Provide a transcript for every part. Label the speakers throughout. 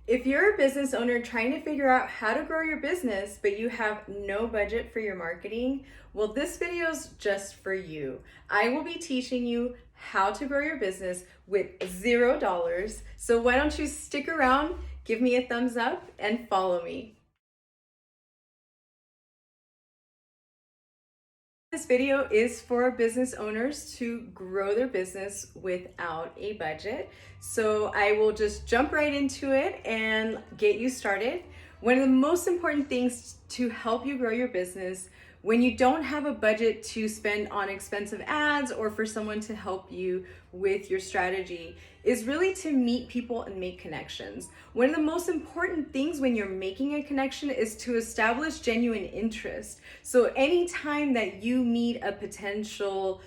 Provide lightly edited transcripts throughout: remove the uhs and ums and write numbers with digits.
Speaker 1: If you're a business owner trying to figure out how to grow your business, but you have no budget for your marketing, well, this video is just for you. I will be teaching you how to grow your business with $0. So why don't you stick around, give me a thumbs up, and follow me. This video is for business owners to grow their business without a budget. So I will just jump right into it and get you started. One of the most important things to help you grow your business when you don't have a budget to spend on expensive ads or for someone to help you with your strategy is really to meet people and make connections. One of the most important things when you're making a connection is to establish genuine interest. So anytime that you meet a potential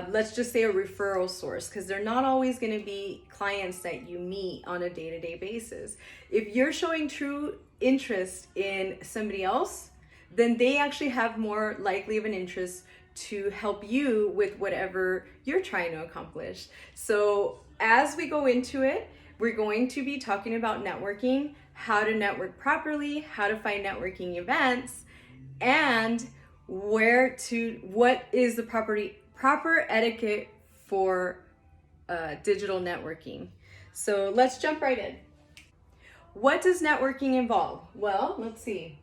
Speaker 1: let's just say a referral source, because they're not always going to be clients that you meet on a day-to-day basis. If you're showing true interest in somebody else, then they actually have more likely of an interest to help you with whatever you're trying to accomplish. So as we go into it, we're going to be talking about networking, how to network properly, how to find networking events, and what is the proper etiquette for digital networking. So let's jump right in. What does networking involve? Well, let's see.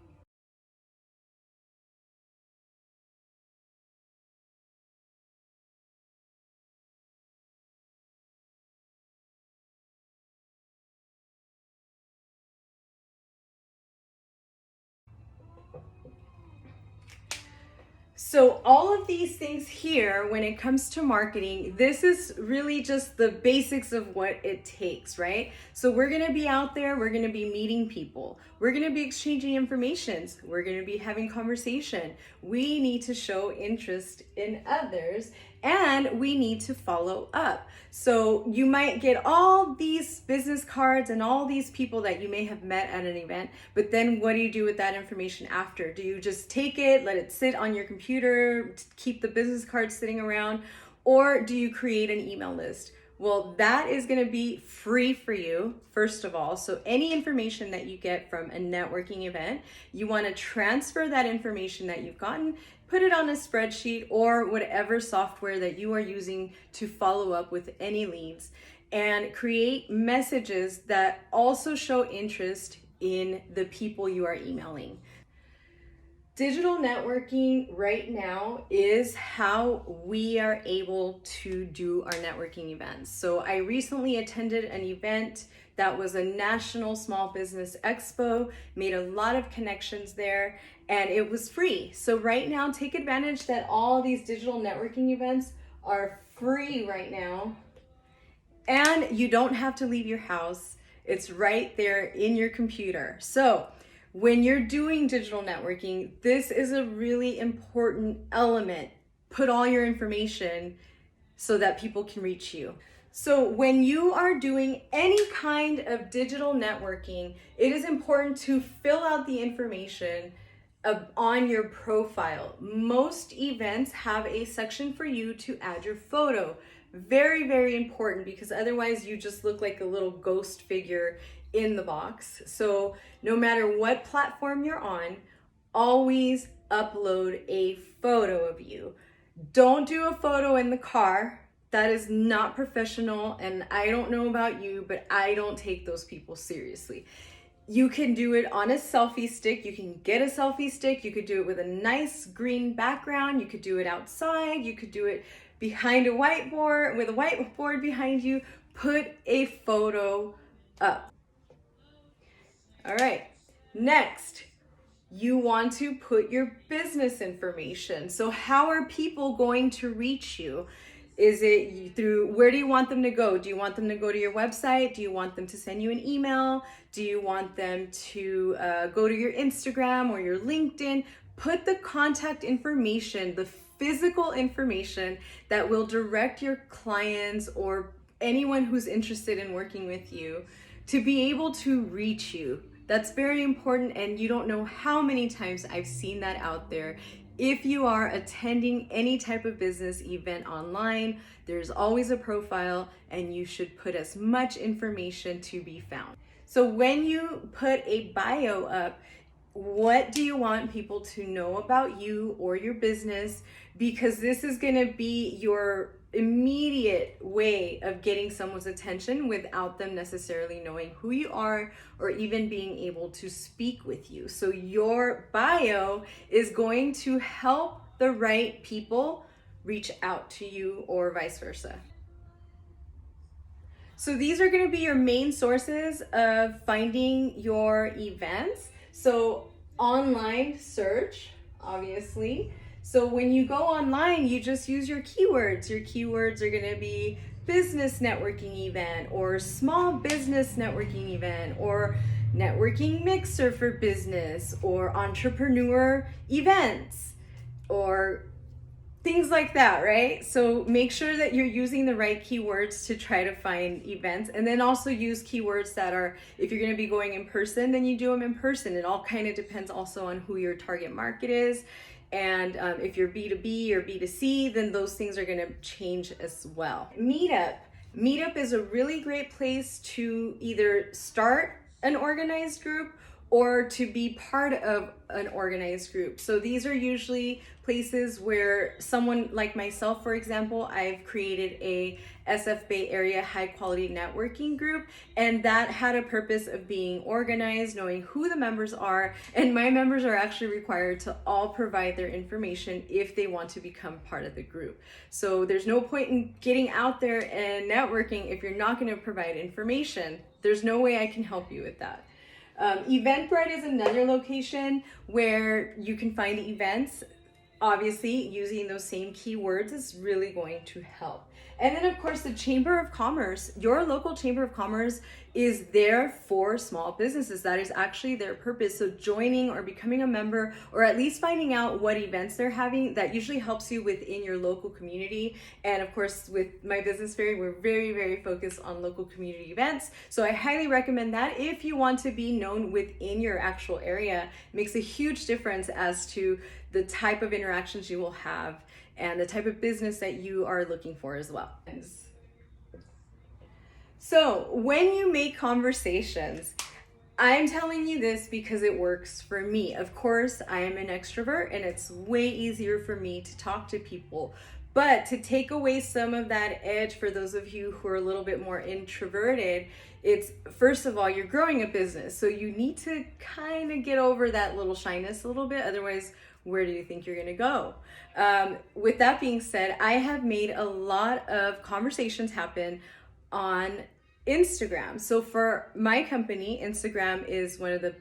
Speaker 1: So all of these things here, when it comes to marketing, this is really just the basics of what it takes, right? So we're going to be out there, we're going to be meeting people, we're going to be exchanging information, we're going to be having conversation. We need to show interest in others, and we need to follow up. So you might get all these business cards and all these people that you may have met at an event, but then what do you do with that information after? Do you just take it, let it sit on your computer, keep the business cards sitting around, or do you create an email list? Well, that is going to be free for you, first of all. So any information that you get from a networking event, you want to transfer that information that you've gotten, put it on a spreadsheet or whatever software that you are using to follow up with any leads, and create messages that also show interest in the people you are emailing. Digital networking right now is how we are able to do our networking events. So I recently attended an event that was a national small business expo, made a lot of connections there, and it was free. So right now, take advantage that all these digital networking events are free right now, and you don't have to leave your house. It's right there in your computer. So when you're doing digital networking, this is a really important element. Put all your information so that people can reach you. So when you are doing any kind of digital networking, it is important to fill out the information on your profile. Most events have a section for you to add your photo. Very, very important, because otherwise you just look like a little ghost figure in the box. So no matter what platform you're on, always upload a photo of you. Don't do a photo in the car. That is not professional, and I don't know about you, but I don't take those people seriously. You can do it on a selfie stick. You can get a selfie stick. You could do it with a nice green background. You could do it outside. You could do it behind a whiteboard, with a whiteboard behind you. Put a photo up. All right, next, you want to put your business information. So how are people going to reach you? Is it through, where do you want them to go? Do you want them to go to your website? Do you want them to send you an email? Do you want them to go to your Instagram or your LinkedIn? Put the contact information, the physical information that will direct your clients or anyone who's interested in working with you to be able to reach you. That's very important, and you don't know how many times I've seen that out there. If you are attending any type of business event online, there's always a profile, and you should put as much information to be found. So when you put a bio up, what do you want people to know about you or your business? Because this is going to be your immediate way of getting someone's attention without them necessarily knowing who you are or even being able to speak with you. So your bio is going to help the right people reach out to you or vice versa. So these are going to be your main sources of finding your events. So online search, obviously. So when you go online, you just use your keywords. Your keywords are going to be business networking event or small business networking event or networking mixer for business or entrepreneur events or things like that, right? So make sure that you're using the right keywords to try to find events, and then also use keywords that are, if you're going to be going in person, then you do them in person. It all kind of depends also on who your target market is. And if you're B2B or B2C, then those things are going to change as well. Meetup is a really great place to either start an organized group or to be part of an organized group. So these are usually places where someone like myself, for example, I've created a SF Bay Area high quality networking group, and that had a purpose of being organized, knowing who the members are, and my members are actually required to all provide their information if they want to become part of the group. So there's no point in getting out there and networking if you're not going to provide information. There's no way I can help you with that. Eventbrite is another location where you can find events. Obviously, using those same keywords is really going to help. And then, of course, the Chamber of Commerce, your local Chamber of Commerce is there for small businesses. That is actually their purpose. So joining or becoming a member, or at least finding out what events they're having, that usually helps you within your local community. And of course, with my business fairy, we're very, very focused on local community events. So I highly recommend that if you want to be known within your actual area. It makes a huge difference as to the type of interactions you will have and the type of business that you are looking for as well. So when you make conversations, I'm telling you this because it works for me. Of course, I am an extrovert and it's way easier for me to talk to people. But to take away some of that edge for those of you who are a little bit more introverted, it's, first of all, you're growing a business. So you need to kind of get over that little shyness a little bit. Otherwise, where do you think you're going to go? With that being said, I have made a lot of conversations happen on Instagram. So for my company, Instagram is one of the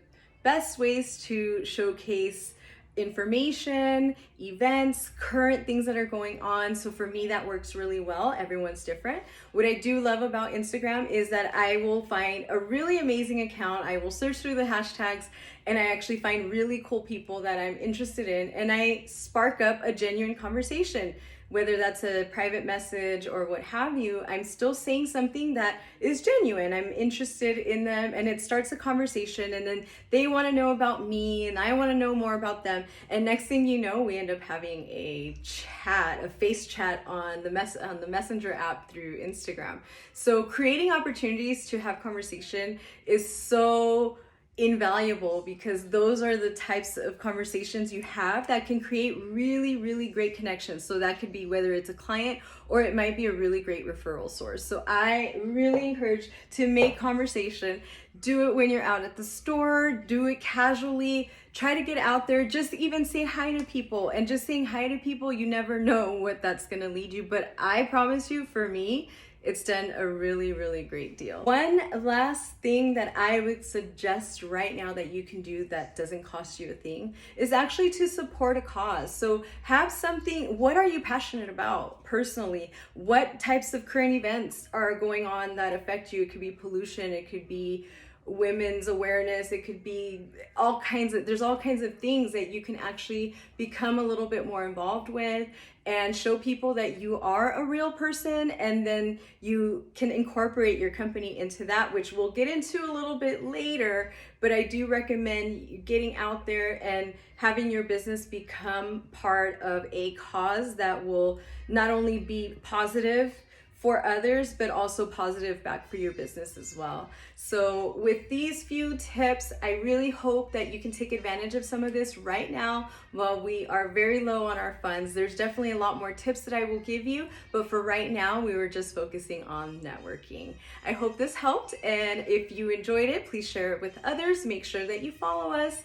Speaker 1: best ways to showcase information, events, current things that are going on. So for me, that works really well. Everyone's different. What I do love about Instagram is that I will find a really amazing account. I will search through the hashtags and I actually find really cool people that I'm interested in, and I spark up a genuine conversation. Whether that's a private message or what have you, I'm still saying something that is genuine. I'm interested in them, and it starts a conversation, and then they want to know about me and I want to know more about them. And next thing you know, we end up having a chat, a face chat on the Messenger app through Instagram. So creating opportunities to have conversation is so invaluable, because those are the types of conversations you have that can create really, really great connections. So that could be whether it's a client or it might be a really great referral source. So I really encourage to make conversation. Do it when you're out at the store, do it casually, try to get out there, just even say hi to people. And just saying hi to people, you never know what that's gonna lead you. But I promise you, for me, it's done a really, really great deal. One last thing that I would suggest right now that you can do that doesn't cost you a thing is actually to support a cause. So have something, what are you passionate about personally? What types of current events are going on that affect you? It could be pollution, it could be women's awareness, it could be there's all kinds of things that you can actually become a little bit more involved with and show people that you are a real person, and then you can incorporate your company into that, which we'll get into a little bit later. But I do recommend getting out there and having your business become part of a cause that will not only be positive for others, but also positive back for your business as well. So with these few tips, I really hope that you can take advantage of some of this right now while we are very low on our funds. There's definitely a lot more tips that I will give you, but for right now, we were just focusing on networking. I hope this helped, and if you enjoyed it, please share it with others. Make sure that you follow us,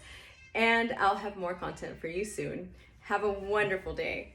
Speaker 1: and I'll have more content for you soon. Have a wonderful day.